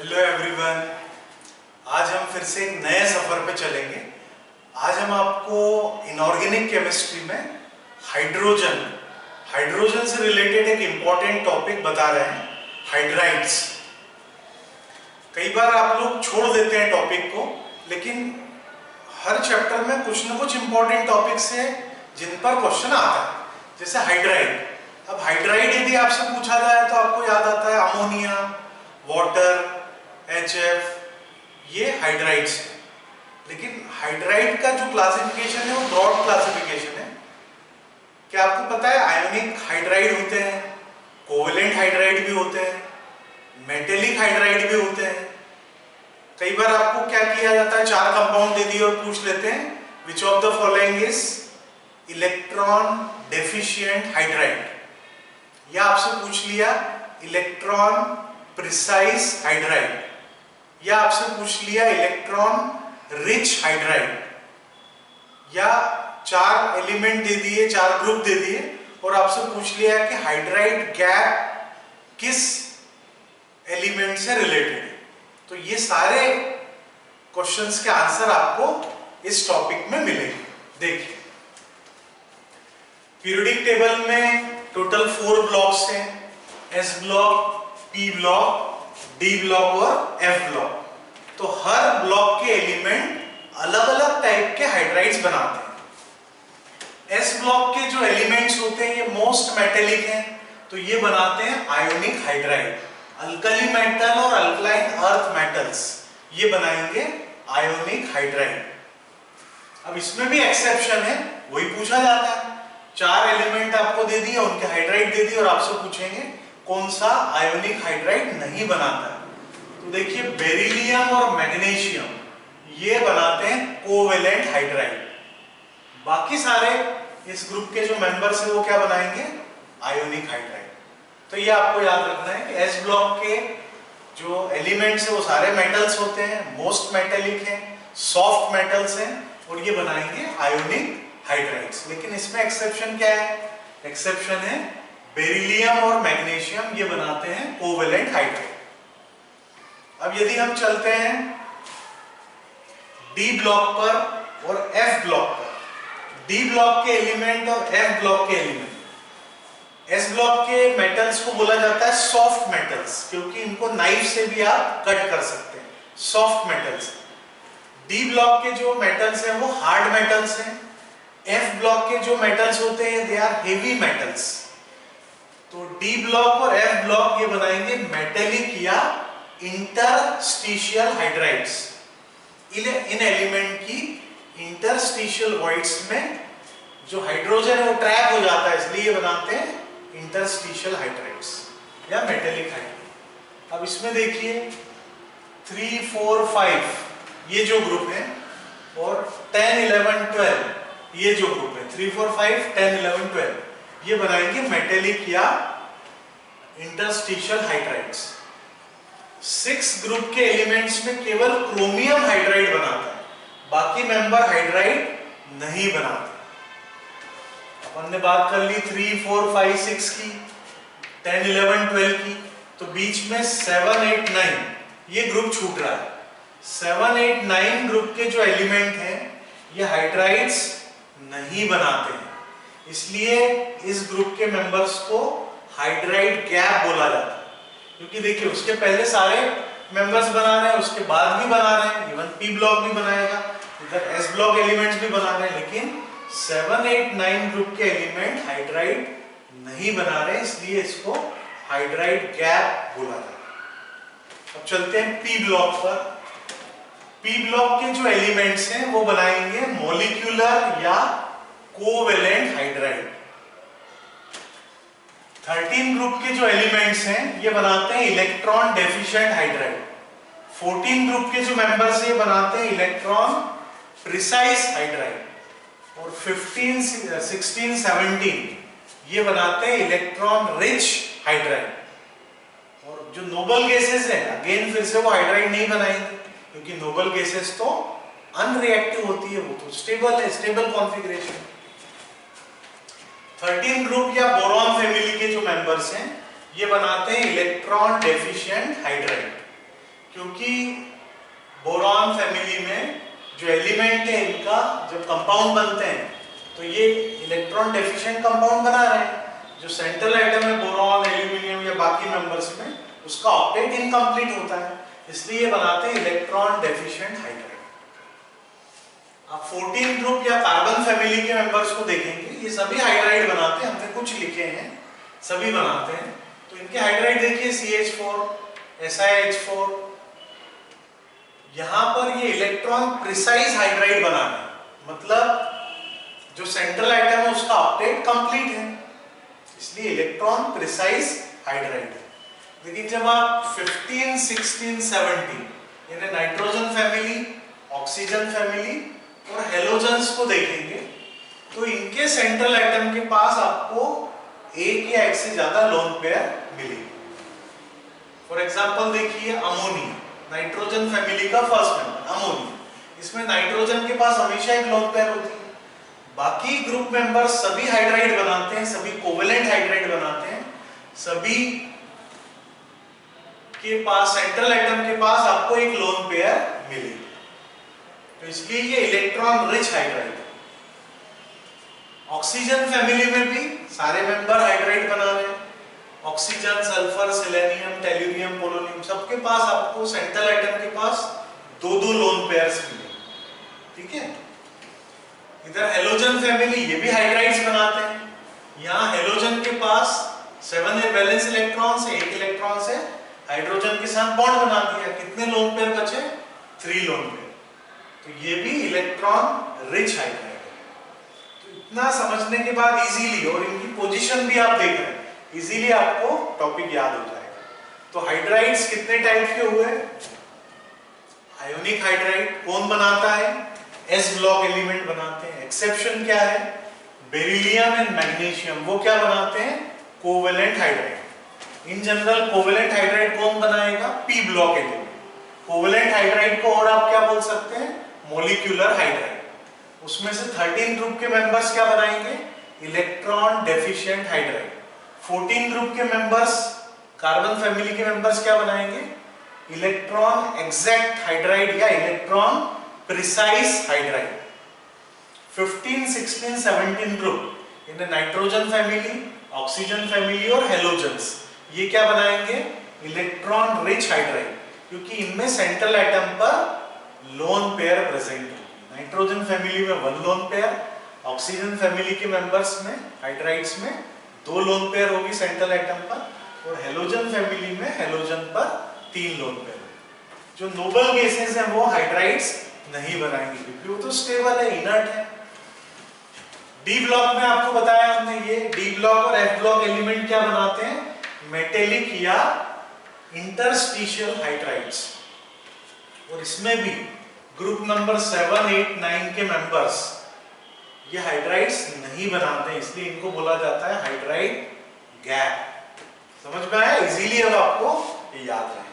Hello everyone. आज हम फिर से एक नए सफर पे चलेंगे। आज हम आपको इनऑर्गेनिक केमिस्ट्री में हाइड्रोजन से रिलेटेड एक इंपॉर्टेंट टॉपिक बता रहे हैं, हाइड्राइड्स। कई बार आप लोग छोड़ देते हैं टॉपिक को, लेकिन हर चैप्टर में कुछ ना कुछ इंपॉर्टेंट टॉपिक्स हैं जिन पर क्वेश्चन आता है, जैसे हाइड्राइड। अब हाइड्राइड यदि आपसे पूछा जाए तो आपको याद आता है अमोनिया, वाटर, HF, ये हाइड्राइड्स है। लेकिन हाइड्राइड का जो क्लासिफिकेशन है वो ब्रॉड क्लासिफिकेशन है। क्या आपको पता है आयोनिक हाइड्राइड होते हैं, कोवेलेंट हाइड्राइड भी होते हैं, मेटेलिक हाइड्राइड भी होते हैं। कई बार आपको क्या किया जाता है, 4 कंपाउंड दे दिए और पूछ लेते हैं which of the following is electron deficient hydride, या आपसे पूछ लिया इलेक्ट्रॉन प्रिसाइज हाइड्राइड, या आपसे पूछ लिया इलेक्ट्रॉन रिच हाइड्राइड, या 4 एलिमेंट दे दिए, 4 ग्रुप दे दिए और आपसे पूछ लिया कि हाइड्राइड गैप किस एलिमेंट से रिलेटेड है। तो ये सारे क्वेश्चंस के आंसर आपको इस टॉपिक में मिलेंगे। देखिए, पीरियोडिक टेबल में टोटल 4 ब्लॉक्स हैं, S block, P block, D block और F ब्लॉक। तो हर ब्लॉक के एलिमेंट अलग अलग टाइप के हाइड्राइड्स बनाते हैं। S ब्लॉक के जो एलिमेंट्स होते हैं ये मोस्ट मेटेलिक हैं, तो ये बनाते हैं आयोनिक हाइड्राइड। अल्कली मेटल और अल्कलाइन अर्थ मेटल्स ये बनाएंगे आयोनिक हाइड्राइड। अब इसमें भी एक्सेप्शन है, वही पूछा जाता है। 4 एलिमेंट आपको दे दिए, उनके हाइड्राइड दे दिए और आपसे पूछेंगे कौन सा आयोनिक हाइड्राइड नहीं बनाता है। तो देखिए, बेरिलियम और मैग्नीशियम ये बनाते हैं कोवेलेंट हाइड्राइड। बाकी सारे इस ग्रुप के जो मेंबर्स हैं वो क्या बनाएंगे, आयोनिक हाइड्राइड। तो ये आपको याद रखना है कि S ब्लॉक के जो एलिमेंट्स हैं वो सारे मेटल्स होते हैं, मोस्ट मेटेलिक हैं, सॉफ्ट मेटल्स हैं और ये बनाएंगे आयोनिक हाइड्राइड्स। लेकिन इसमें एक्सेप्शन क्या है, एक्सेप्शन है बेरिलियम और मैग्नीशियम, ये बनाते हैं कोवेलेंट हाइड्राइड। अब यदि हम चलते हैं D ब्लॉक पर और F ब्लॉक पर, D ब्लॉक के एलिमेंट और F ब्लॉक के एलिमेंट, S ब्लॉक के मेटल्स को बोला जाता है सॉफ्ट मेटल्स, क्योंकि इनको नाइफ से भी आप कट कर सकते हैं, सॉफ्ट मेटल्स। D ब्लॉक के जो मेटल्स हैं वो हार्ड मेटल्स हैं। F ब्लॉक के जो मेटल्स होते हैं दे आर हेवी मेटल्स। तो D ब्लॉक और F ब्लॉक ये बनाएंगे मेटेलिक या इंटरस्टिशियल हाइड्राइड्स। इन एलिमेंट की इंटरस्टिशियल वॉइड्स में जो हाइड्रोजन है वो ट्रैप हो जाता है, इसलिए ये बनाते हैं इंटरस्टिशियल हाइड्राइड्स या मेटेलिक हाइड्राइड। अब इसमें देखिए 3, 4, 5 ये जो ग्रुप है और 10, 11, 12 ये जो ग्रुप है, 3, 4, 5, 10, 11, 12 ये बनाएंगे मेटेलिक या इंटरस्टिशियल हाइड्राइड्स। 6 ग्रुप के एलिमेंट्स में केवल क्रोमियम हाइड्राइड बनाता है, बाकी मेंबर हाइड्राइड नहीं बनाते। अपन ने बात कर ली 3, 4, 5, 6 की, 10, 11, 12 की, तो बीच में 7, 8, 9 ये ग्रुप छूट रहा है। 7, 8, 9 ग्रुप के जो एलिमेंट हैं ये हाइड्राइड्स नहीं बनाते हैं, इसलिए इस ग्रुप के मेंबर्स को हाइड्राइड गैप बोला जाता है। क्योंकि देखिए, उसके पहले सारे मेंबर्स बना रहे हैं, उसके बाद भी बना रहे हैं, इवन P ब्लॉक भी बनाएगा, इधर S ब्लॉक एलिमेंट्स भी बना रहे हैं, लेकिन 7, 8, 9 ग्रुप के एलिमेंट हाइड्राइड नहीं बना रहे, इसलिए इसको हाइड्राइड गैप बोला जाता है। अब चलते हैं P ब्लॉक पर। P ब्लॉक के जो एलिमेंट्स हैं वो बनाएंगे मॉलिक्यूलर या कोवेलेंट हाइड्राइड। 13 ग्रुप के जो एलिमेंट्स हैं ये बनाते हैं इलेक्ट्रॉन डेफिशिएंट हाइड्राइड। 14 ग्रुप के जो मेंबर्स ये बनाते हैं इलेक्ट्रॉन प्रिसाइज हाइड्राइड। और 15, 16, 17 ये बनाते हैं इलेक्ट्रॉन रिच हाइड्राइड। और जो नोबल गैसेस हैं अगेन फिर से वो हाइड्राइड नहीं बनाएंगे, क्योंकि नोबल गैसेस तो अनरिएक्टिव होती है, वो तो स्टेबल है, स्टेबल कॉन्फ़िगरेशन। 13 ग्रुप या बोरॉन फैमिली के जो मेंबर्स हैं ये बनाते हैं इलेक्ट्रॉन डेफिशिएंट हाइड्राइड। क्योंकि बोरॉन फैमिली में जो एलिमेंट है इनका जब कंपाउंड बनते हैं तो ये इलेक्ट्रॉन डेफिशिएंट कंपाउंड बना रहे हैं। जो सेंट्रल एटम है बोरॉन, एल्यूमिनियम या बाकी मेंबर्स में, उसका ऑक्टेट इनकम्प्लीट होता है, इसलिए ये बनाते हैं इलेक्ट्रॉन डेफिशिएंट हाइड्राइड। आप 14 ग्रुप या कार्बन फैमिली के मेंबर्स को देखेंगे, ये सभी हाइड्राइड बनाते हैं, हमने कुछ लिखे हैं, सभी बनाते हैं। तो इनके हाइड्राइड देखिए CH4, SiH4, यहां पर ये इलेक्ट्रॉन प्रिसाइज हाइड्राइड बनाना, मतलब जो सेंट्रल एटम है उसका ऑक्टेट कंप्लीट है, इसलिए इलेक्ट्रॉन प्रिसाइज हाइड्राइड है। लेकिन जब आप 15, 16, 17 यानी नाइट्रोजन फैमिली, ऑक्सीजन फैमिली और हेलोजन्स को देखेंगे तो इनके सेंट्रल एटम के पास आपको एक या एक से ज्यादा लोन पेयर मिलेगी। फॉर एग्जांपल देखिए अमोनिया, नाइट्रोजन फैमिली का फर्स्ट मेंबर अमोनिया, इसमें नाइट्रोजन के पास हमेशा एक लोन पेयर होती है। बाकी ग्रुप मेंबर्स सभी हाइड्राइड बनाते हैं, सभी कोवेलेंट हाइड्राइड बनाते हैं, सभी के पास सेंट्रल एटम के पास आपको एक लोन पेयर मिलेगी, तो इसलिए ये इलेक्ट्रॉन रिच हाइड्राइड है। ऑक्सीजन फैमिली में भी सारे मेंबर हाइड्राइड बना रहे हैं, oxygen, sulphur, selenium, tellurium, polonium, सबके पास आपको सेंट्रल एटम के पास दो दो लोन पेयर्स मिलेंगे, ठीक है। इधर हेलोजन फैमिली, ये भी हाइड्राइड्स बनाते हैं, यहाँ हेलोजन के पास 7 वैलेंस इलेक्ट्रॉन से, एक इलेक्ट्रॉन से हाइड्रोजन के साथ बॉन्ड बना दिया, कितने लोन पेयर बचे? 3 लोन पेयर, तो ये भी इलेक्ट्रॉन रिच हाइड्राइड है। तो इतना समझने के बाद इजीली, और इनकी पोजीशन भी आप देख रहे हैं, इजीली आपको टॉपिक याद हो जाएगा। तो हाइड्राइड्स कितने टाइप के हुए? आयोनिक हाइड्राइड कौन बनाता है? S ब्लॉक एलिमेंट बनाते हैं। एक्सेप्शन क्या है? बेरिलियम एंड मैग्नीशियम, वो क्या बनाते हैं? Covalent hydride. In general covalent hydride कौन बनाएगा? P block element. Covalent hydride को और आप क्या बोल सकते हैं? Molecular hydride. उसमें से 13 ग्रुप के मेंबर्स क्या बनाएंगे? Electron deficient hydride. 14 ग्रुप के मेंबर्स, कार्बन फैमिली के मेंबर्स क्या बनाएंगे? इलेक्ट्रॉन एग्जैक्ट हाइड्राइड या electron precise hydride. 15, 16, 17 group in nitrogen family, oxygen family और हेलोजन्स, ये क्या बनाएंगे? इलेक्ट्रॉन रिच हाइड्राइड, क्योंकि इनमें सेंट्रल एटम पर लोन पेयर प्रेजेंट होगी। नाइट्रोजन फैमिली में 1 लोन पेयर, ऑक्सीजन फैमिली के मेंबर्स में, हाइड्राइड्स में 2 लोन पेयर होगी सेंट्रल एटम पर, और हेलोजन फैमिली में हेलोजन पर 3 लोन पेयर। जो नोबल गैसेस हैं वो हाइड्राइड्स नहीं बनाएंगे, क्योंकि वो तो स्टेबल है, इनर्ट है। डी ब्लॉक में आपको बताया हमने, ये डी ब्लॉक और एफ ब्लॉक एलिमेंट क्या बनाते हैं? मेटेलिक या इंटरस्टिशियल हाइड्राइड्स। और इसमें भी ग्रुप नंबर 7, 8, 9 के मेंबर्स ये हाइड्राइड्स नहीं बनाते, इसलिए इनको बोला जाता है हाइड्राइड गैप। समझ में आया? इजीली अब आपको ये याद रहे।